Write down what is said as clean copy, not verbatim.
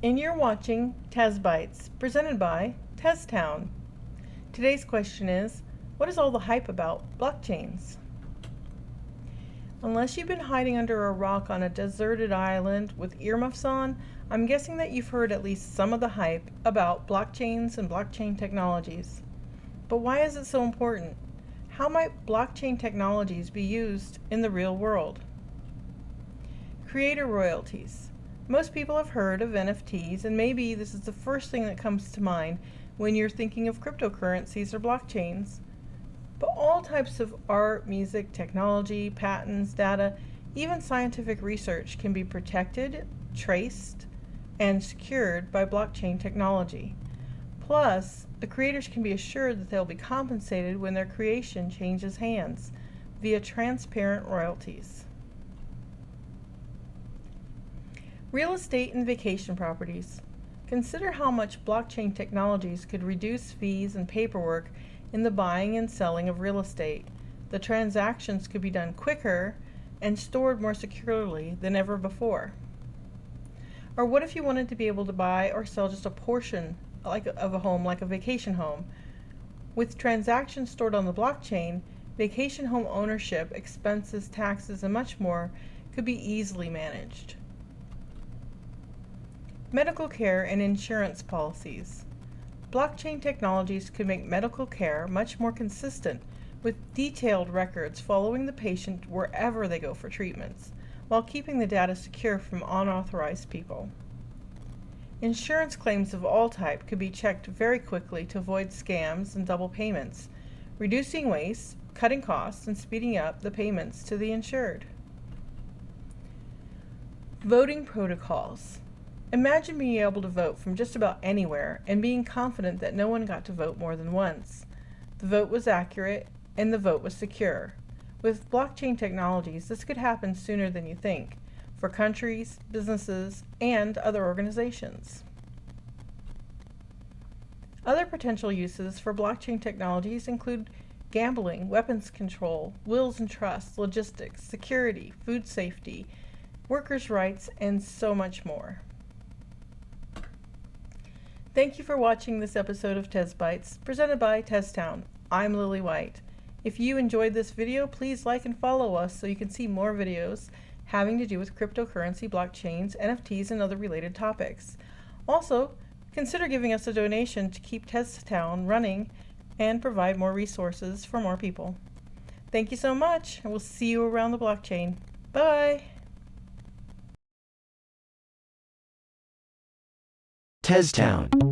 And you're watching TezBytes, presented by TezTown. Today's question is, what is all the hype about blockchains? Unless you've been hiding under a rock on a deserted island with earmuffs on, I'm guessing that you've heard at least some of the hype about blockchains and blockchain technologies. But why is it so important? How might blockchain technologies be used in the real world? Creator royalties. Most people have heard of NFTs, and maybe this is the first thing that comes to mind when you're thinking of cryptocurrencies or blockchains. But all types of art, music, technology, patents, data, even scientific research can be protected, traced, and secured by blockchain technology. Plus, the creators can be assured that they'll be compensated when their creation changes hands via transparent royalties. Real estate and vacation properties. Consider how much blockchain technologies could reduce fees and paperwork in the buying and selling of real estate. The transactions could be done quicker and stored more securely than ever before. Or what if you wanted to be able to buy or sell just a portion of a home, like a vacation home? With transactions stored on the blockchain, vacation home ownership, expenses, taxes, and much more could be easily managed. Medical care and insurance policies. Blockchain technologies could make medical care much more consistent, with detailed records following the patient wherever they go for treatments, while keeping the data secure from unauthorized people. Insurance claims of all type could be checked very quickly to avoid scams and double payments, reducing waste, cutting costs, and speeding up the payments to the insured. Voting protocols. Imagine being able to vote from just about anywhere and being confident that no one got to vote more than once. The vote was accurate and the vote was secure. With blockchain technologies, this could happen sooner than you think, for countries, businesses, and other organizations. Other potential uses for blockchain technologies include gambling, weapons control, wills and trusts, logistics, security, food safety, workers' rights, and so much more. Thank you for watching this episode of TezBytes, presented by TezTown. I'm Lily White. If you enjoyed this video, please like and follow us so you can see more videos having to do with cryptocurrency, blockchains, NFTs, and other related topics. Also, consider giving us a donation to keep TezTown running and provide more resources for more people. Thank you so much, and we'll see you around the blockchain. Bye! TezTown.